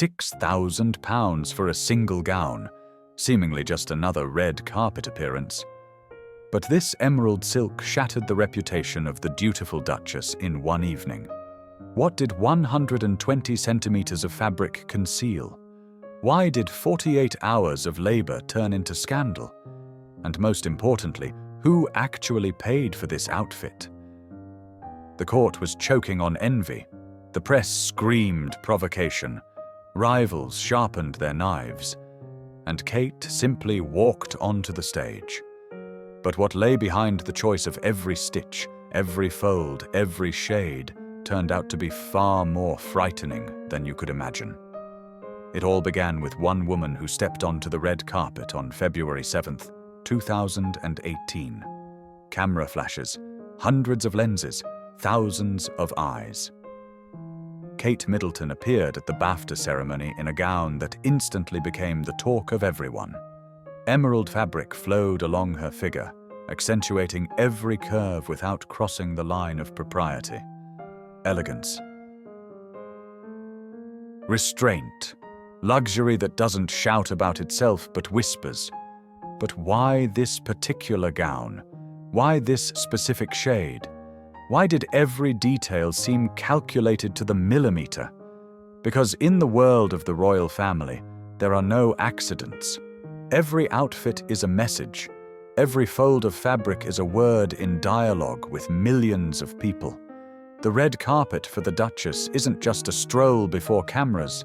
£6,000 for a single gown, seemingly just another red carpet appearance. But this emerald silk shattered the reputation of the dutiful Duchess in one evening. What did 120 centimeters of fabric conceal? Why did 48 hours of labor turn into scandal? And most importantly, who actually paid for this outfit? The court was choking on envy. The press screamed provocation. Rivals sharpened their knives. And Kate simply walked onto the stage. But what lay behind the choice of every stitch, every fold, every shade, turned out to be far more frightening than you could imagine. It all began with one woman who stepped onto the red carpet on February 7th, 2018. Camera flashes, hundreds of lenses, thousands of eyes. Kate Middleton appeared at the BAFTA ceremony in a gown that instantly became the talk of everyone. Emerald fabric flowed along her figure, accentuating every curve without crossing the line of propriety. Elegance. Restraint. Luxury that doesn't shout about itself but whispers. But why this particular gown? Why this specific shade? Why did every detail seem calculated to the millimeter? Because in the world of the royal family, there are no accidents. Every outfit is a message. Every fold of fabric is a word in dialogue with millions of people. The red carpet for the Duchess isn't just a stroll before cameras.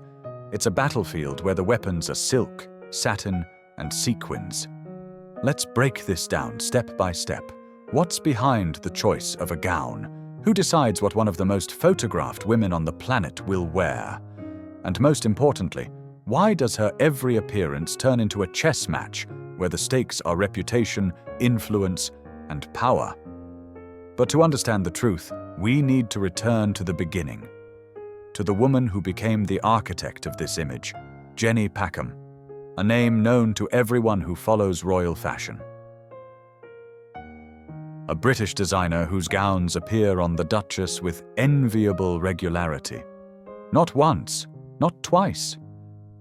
It's a battlefield where the weapons are silk, satin, and sequins. Let's break this down step by step. What's behind the choice of a gown? Who decides what one of the most photographed women on the planet will wear? And most importantly, why does her every appearance turn into a chess match where the stakes are reputation, influence, and power? But to understand the truth, we need to return to the beginning. To the woman who became the architect of this image, Jenny Packham, a name known to everyone who follows royal fashion. A British designer whose gowns appear on the Duchess with enviable regularity. Not once, not twice.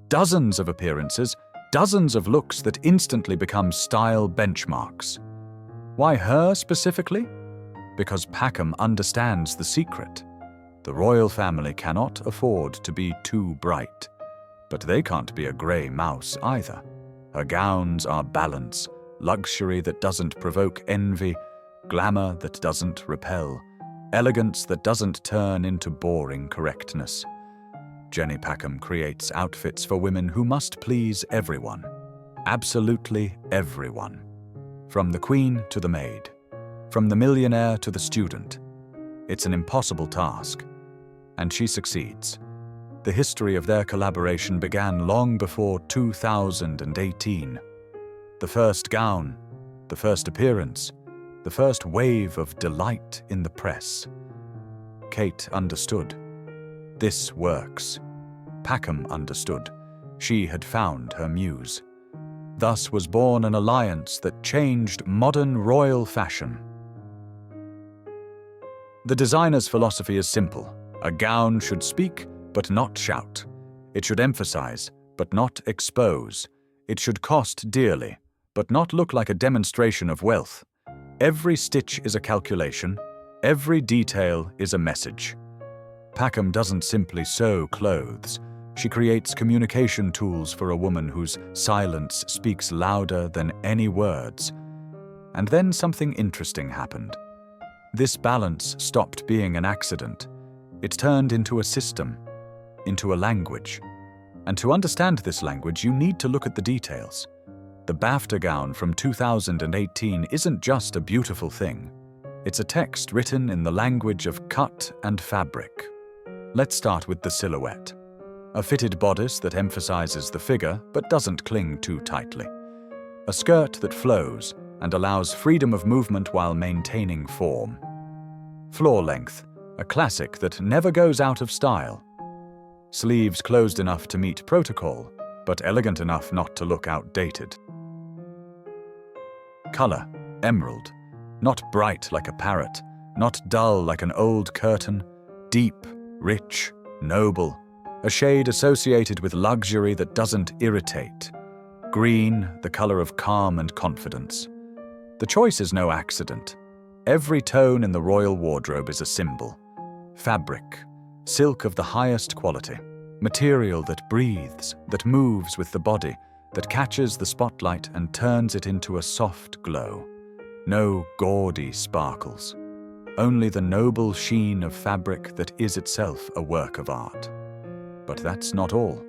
Dozens of appearances, dozens of looks that instantly become style benchmarks. Why her specifically? Because Packham understands the secret. The royal family cannot afford to be too bright, but they can't be a grey mouse either. Her gowns are balance, luxury that doesn't provoke envy, glamour that doesn't repel, elegance that doesn't turn into boring correctness. Jenny Packham creates outfits for women who must please everyone. Absolutely everyone. From the queen to the maid. From the millionaire to the student. It's an impossible task. And she succeeds. The history of their collaboration began long before 2018. The first gown, the first appearance, the first wave of delight in the press. Kate understood. This works. Packham understood. She had found her muse. Thus was born an alliance that changed modern royal fashion. The designer's philosophy is simple. A gown should speak, but not shout. It should emphasize, but not expose. It should cost dearly, but not look like a demonstration of wealth. Every stitch is a calculation. Every detail is a message. Packham doesn't simply sew clothes. She creates communication tools for a woman whose silence speaks louder than any words. And then something interesting happened. This balance stopped being an accident. It turned into a system, into a language. And to understand this language, you need to look at the details. The BAFTA gown from 2018 isn't just a beautiful thing. It's a text written in the language of cut and fabric. Let's start with the silhouette. A fitted bodice that emphasizes the figure but doesn't cling too tightly. A skirt that flows and allows freedom of movement while maintaining form. Floor length, a classic that never goes out of style. Sleeves closed enough to meet protocol, but elegant enough not to look outdated. Color, emerald. Not bright like a parrot, not dull like an old curtain. Deep, rich, noble, a shade associated with luxury that doesn't irritate. Green, the color of calm and confidence. The choice is no accident. Every tone in the royal wardrobe is a symbol. Fabric, silk of the highest quality. Material that breathes, that moves with the body, that catches the spotlight and turns it into a soft glow. No gaudy sparkles. Only the noble sheen of fabric that is itself a work of art. But that's not all.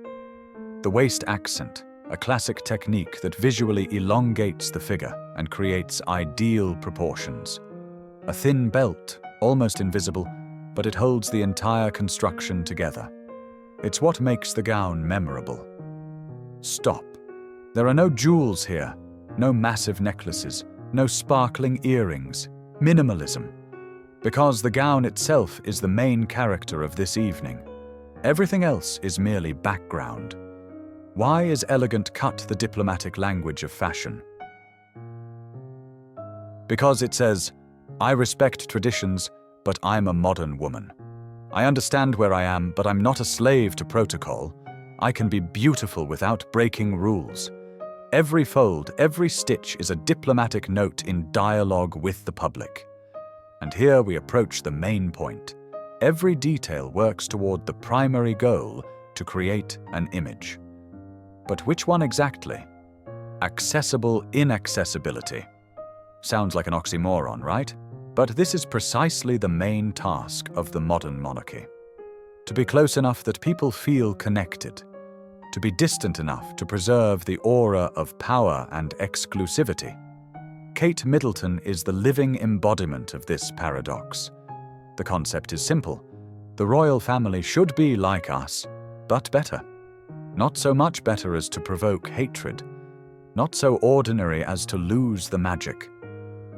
The waist accent, a classic technique that visually elongates the figure and creates ideal proportions. A thin belt, almost invisible, but it holds the entire construction together. It's what makes the gown memorable. Stop. There are no jewels here, no massive necklaces, no sparkling earrings. Minimalism. Because the gown itself is the main character of this evening. Everything else is merely background. Why is elegant cut the diplomatic language of fashion? Because it says, I respect traditions, but I'm a modern woman. I understand where I am, but I'm not a slave to protocol. I can be beautiful without breaking rules. Every fold, every stitch is a diplomatic note in dialogue with the public. And here we approach the main point. Every detail works toward the primary goal to create an image. But which one exactly? Accessible inaccessibility. Sounds like an oxymoron, right? But this is precisely the main task of the modern monarchy. To be close enough that people feel connected. To be distant enough to preserve the aura of power and exclusivity. Kate Middleton is the living embodiment of this paradox. The concept is simple. The royal family should be like us, but better. Not so much better as to provoke hatred. Not so ordinary as to lose the magic.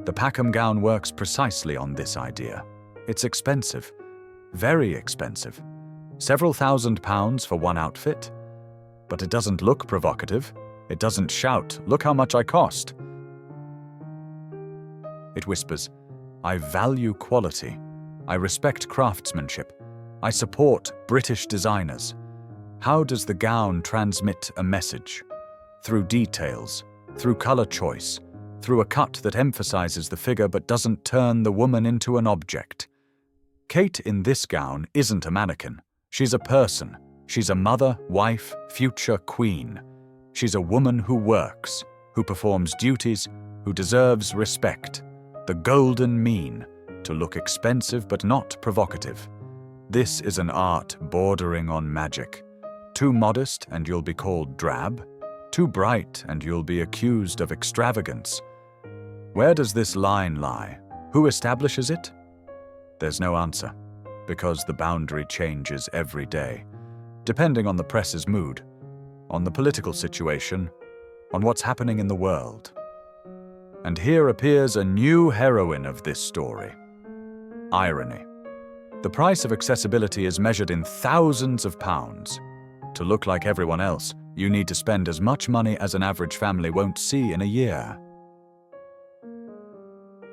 The Packham gown works precisely on this idea. It's expensive. Very expensive. Several £1,000s for one outfit. But it doesn't look provocative. It doesn't shout, "Look how much I cost." It whispers, "I value quality. I respect craftsmanship. I support British designers." How does the gown transmit a message? Through details, through color choice, through a cut that emphasizes the figure but doesn't turn the woman into an object. Kate in this gown isn't a mannequin. She's a person. She's a mother, wife, future queen. She's a woman who works, who performs duties, who deserves respect. The golden mean, to look expensive but not provocative. This is an art bordering on magic. Too modest and you'll be called drab. Too bright and you'll be accused of extravagance. Where does this line lie? Who establishes it? There's no answer, because the boundary changes every day, depending on the press's mood, on the political situation, on what's happening in the world. And here appears a new heroine of this story. Irony. The price of accessibility is measured in thousands of pounds. To look like everyone else, you need to spend as much money as an average family won't see in a year.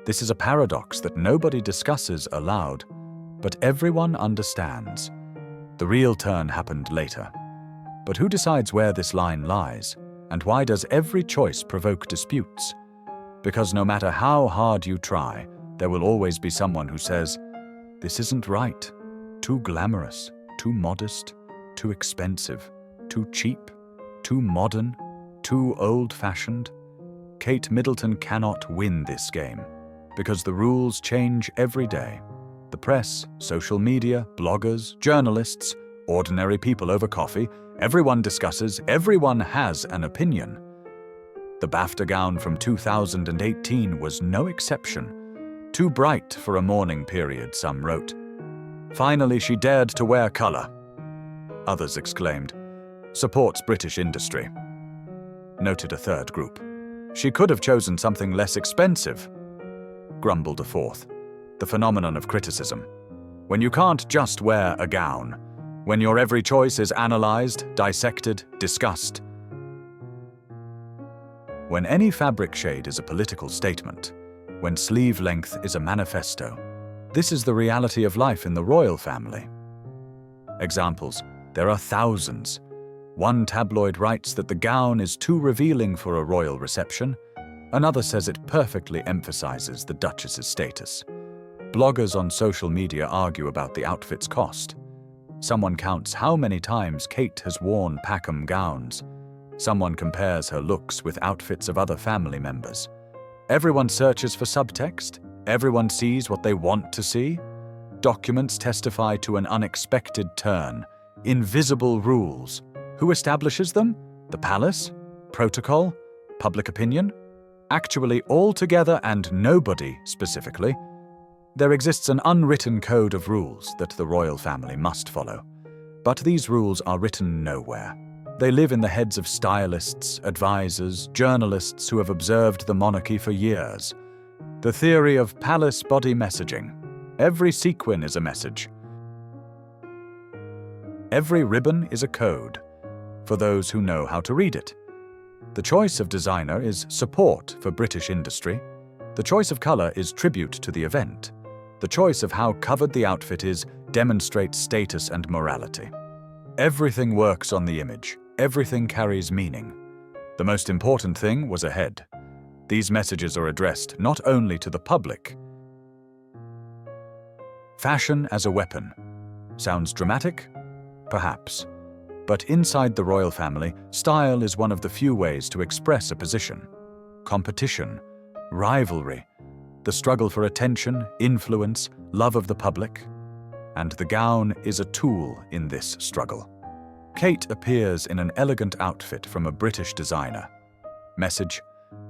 This is a paradox that nobody discusses aloud, but everyone understands. The real turn happened later. But who decides where this line lies? And why does every choice provoke disputes? Because no matter how hard you try, there will always be someone who says, "This isn't right. Too glamorous, too modest, too expensive, too cheap, too modern, too old-fashioned." Kate Middleton cannot win this game, because the rules change every day. The press, social media, bloggers, journalists, ordinary people over coffee, everyone discusses, everyone has an opinion. The BAFTA gown from 2018 was no exception. Too bright for a mourning period, some wrote. Finally, she dared to wear color. Others exclaimed, "Supports British industry." Noted a third group. "She could have chosen something less expensive," grumbled a fourth. The phenomenon of criticism. When you can't just wear a gown, when your every choice is analyzed, dissected, discussed. When any fabric shade is a political statement, when sleeve length is a manifesto, this is the reality of life in the royal family. Examples: There are thousands. One tabloid writes that the gown is too revealing for a royal reception. Another says it perfectly emphasizes the Duchess's status. Bloggers on social media argue about the outfit's cost. Someone counts how many times Kate has worn Packham gowns. Someone compares her looks with outfits of other family members. Everyone searches for subtext. Everyone sees what they want to see. Documents testify to an unexpected turn. Invisible rules. Who establishes them? The palace? Protocol? Public opinion? Actually, all together and nobody specifically. There exists an unwritten code of rules that the royal family must follow. But these rules are written nowhere. They live in the heads of stylists, advisors, journalists who have observed the monarchy for years. The theory of palace body messaging. Every sequin is a message. Every ribbon is a code, for those who know how to read it. The choice of designer is support for British industry. The choice of color is tribute to the event. The choice of how covered the outfit is demonstrates status and morality. Everything works on the image. Everything carries meaning. The most important thing was ahead. These messages are addressed not only to the public. Fashion as a weapon. Sounds dramatic? Perhaps. But inside the royal family, style is one of the few ways to express a position. Competition, rivalry, the struggle for attention, influence, love of the public. And the gown is a tool in this struggle. Kate appears in an elegant outfit from a British designer. Message: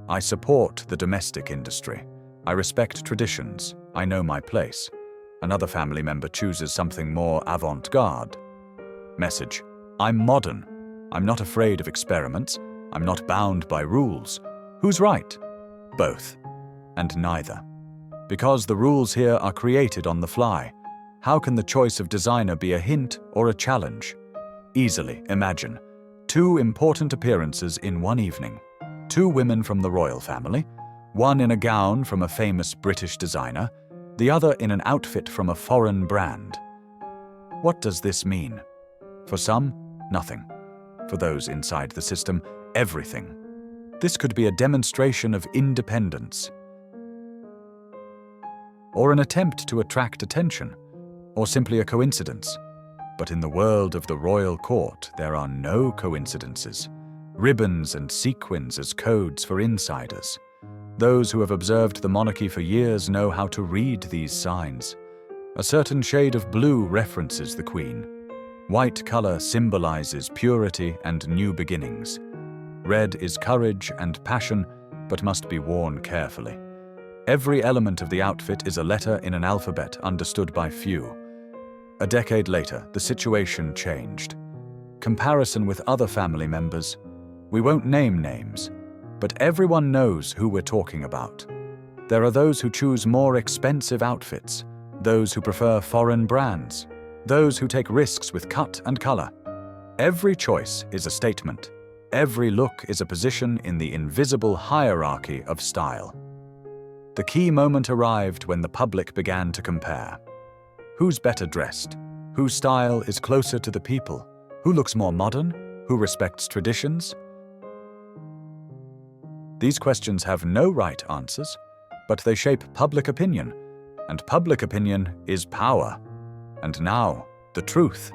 I support the domestic industry. I respect traditions. I know my place. Another family member chooses something more avant-garde. Message: I'm modern. I'm not afraid of experiments. I'm not bound by rules. Who's right? Both. And neither. Because the rules here are created on the fly, how can the choice of designer be a hint or a challenge? Easily imagine 2 important appearances in one evening. 2 women from the royal family, one in a gown from a famous British designer, the other in an outfit from a foreign brand. What does this mean? For some, nothing. For those inside the system, everything. This could be a demonstration of independence, or an attempt to attract attention, or simply a coincidence. But in the world of the royal court, there are no coincidences. Ribbons and sequins as codes for insiders. Those who have observed the monarchy for years know how to read these signs. A certain shade of blue references the Queen. White color symbolizes purity and new beginnings. Red is courage and passion, but must be worn carefully. Every element of the outfit is a letter in an alphabet understood by few. A decade later, the situation changed. Comparison with other family members. We won't name names, but everyone knows who we're talking about. There are those who choose more expensive outfits, those who prefer foreign brands, those who take risks with cut and color. Every choice is a statement. Every look is a position in the invisible hierarchy of style. The key moment arrived when the public began to compare. Who's better dressed? Whose style is closer to the people? Who looks more modern? Who respects traditions? These questions have no right answers, but they shape public opinion, and public opinion is power. And now, the truth.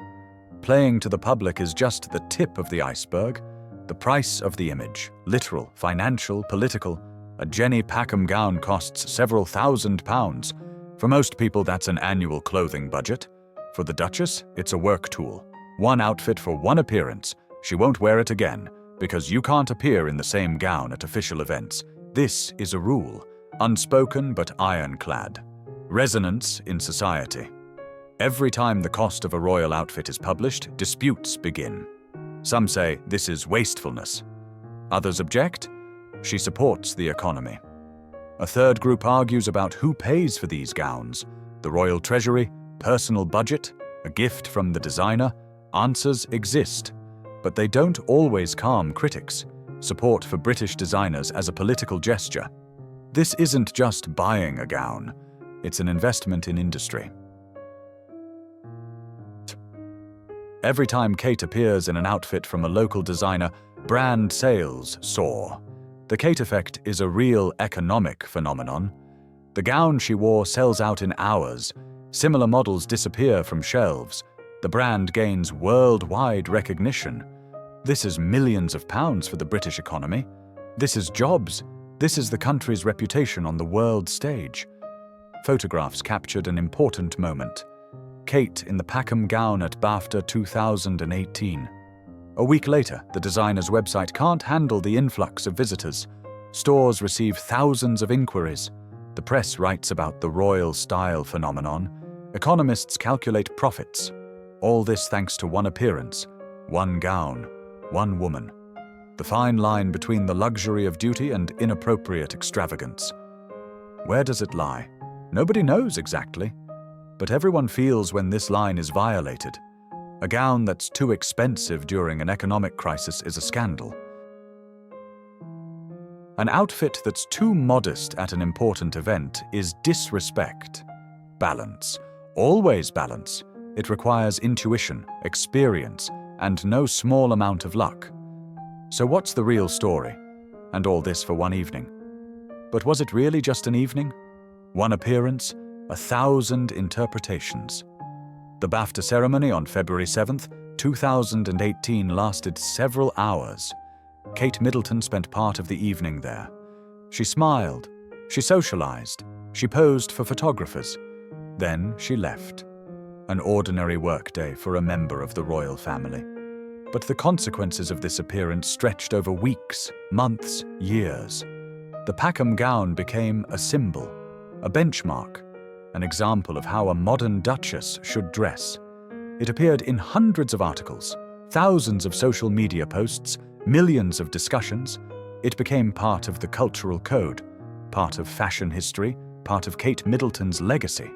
Playing to the public is just the tip of the iceberg, the price of the image, literal, financial, political. A Jenny Packham gown costs several £1,000s. For most people, that's an annual clothing budget. For the Duchess, it's a work tool. One outfit for one appearance. She won't wear it again, because you can't appear in the same gown at official events. This is a rule, unspoken but ironclad. Resonance in society. Every time the cost of a royal outfit is published, disputes begin. Some say this is wastefulness. Others object. She supports the economy. A third group argues about who pays for these gowns. The royal treasury, personal budget, a gift from the designer. Answers exist, but they don't always calm critics. Support for British designers as a political gesture. This isn't just buying a gown. It's an investment in industry. Every time Kate appears in an outfit from a local designer, brand sales soar. The Kate effect is a real economic phenomenon. The gown she wore sells out in hours. Similar models disappear from shelves. The brand gains worldwide recognition. This is millions of pounds for the British economy. This is jobs. This is the country's reputation on the world stage. Photographs captured an important moment. Kate in the Packham gown at BAFTA 2018. A week later, the designer's website can't handle the influx of visitors. Stores receive thousands of inquiries. The press writes about the royal style phenomenon. Economists calculate profits. All this thanks to one appearance, one gown, one woman. The fine line between the luxury of duty and inappropriate extravagance. Where does it lie? Nobody knows exactly. But everyone feels when this line is violated. A gown that's too expensive during an economic crisis is a scandal. An outfit that's too modest at an important event is disrespect. Balance. Always balance. It requires intuition, experience, and no small amount of luck. So what's the real story? And all this for one evening. But was it really just an evening? One appearance? 1,000 interpretations. The BAFTA ceremony on February 7th, 2018 lasted several hours. Kate Middleton spent part of the evening there. She smiled, she socialized, she posed for photographers. Then she left. An ordinary workday for a member of the royal family. But the consequences of this appearance stretched over weeks, months, years. The Packham gown became a symbol, a benchmark, an example of how a modern duchess should dress. It appeared in hundreds of articles, thousands of social media posts, millions of discussions. It became part of the cultural code, part of fashion history, part of Kate Middleton's legacy.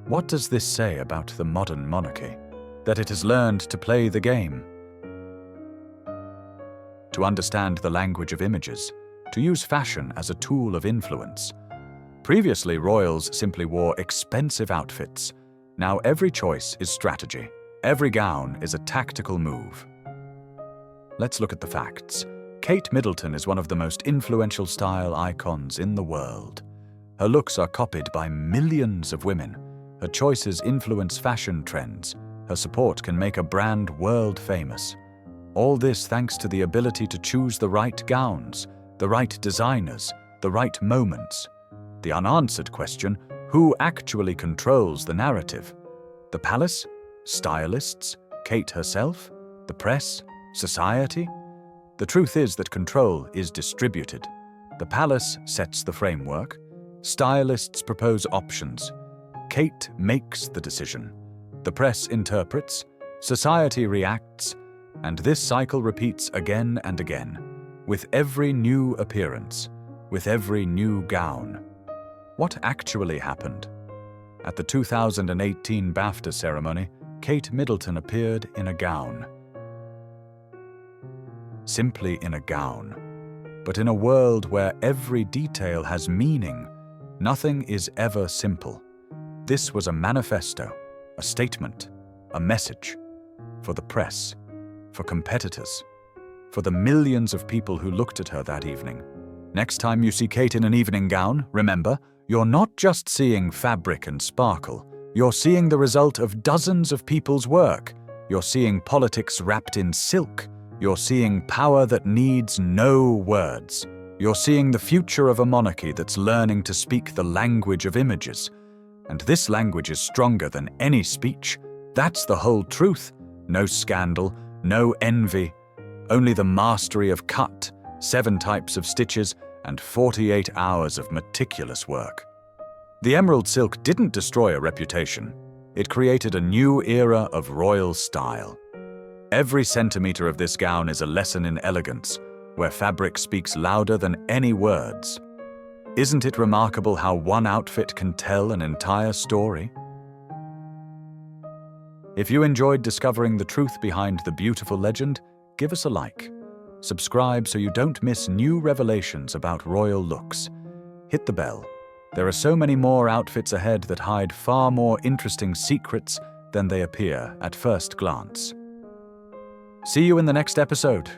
What does this say about the modern monarchy? That it has learned to play the game, to understand the language of images, to use fashion as a tool of influence. Previously, royals simply wore expensive outfits. Now every choice is strategy. Every gown is a tactical move. Let's look at the facts. Kate Middleton is one of the most influential style icons in the world. Her looks are copied by millions of women. Her choices influence fashion trends. Her support can make a brand world famous. All this thanks to the ability to choose the right gowns, the right designers, the right moments. The unanswered question, who actually controls the narrative? The palace? Stylists? Kate herself? The press? Society? The truth is that control is distributed. The palace sets the framework. Stylists propose options. Kate makes the decision. The press interprets. Society reacts. And this cycle repeats again and again, with every new appearance, with every new gown. What actually happened? At the 2018 BAFTA ceremony, Kate Middleton appeared in a gown. Simply in a gown. But in a world where every detail has meaning, nothing is ever simple. This was a manifesto, a statement, a message for the press, for competitors, for the millions of people who looked at her that evening. Next time you see Kate in an evening gown, remember, you're not just seeing fabric and sparkle. You're seeing the result of dozens of people's work. You're seeing politics wrapped in silk. You're seeing power that needs no words. You're seeing the future of a monarchy that's learning to speak the language of images. And this language is stronger than any speech. That's the whole truth. No scandal, no envy. Only the mastery of cut, 7 types of stitches, and 48 hours of meticulous work. The emerald silk didn't destroy a reputation. It created a new era of royal style. Every centimeter of this gown is a lesson in elegance, where fabric speaks louder than any words. Isn't it remarkable how one outfit can tell an entire story? If you enjoyed discovering the truth behind the beautiful legend, give us a like. Subscribe so you don't miss new revelations about royal looks. Hit the bell. There are so many more outfits ahead that hide far more interesting secrets than they appear at first glance. See you in the next episode.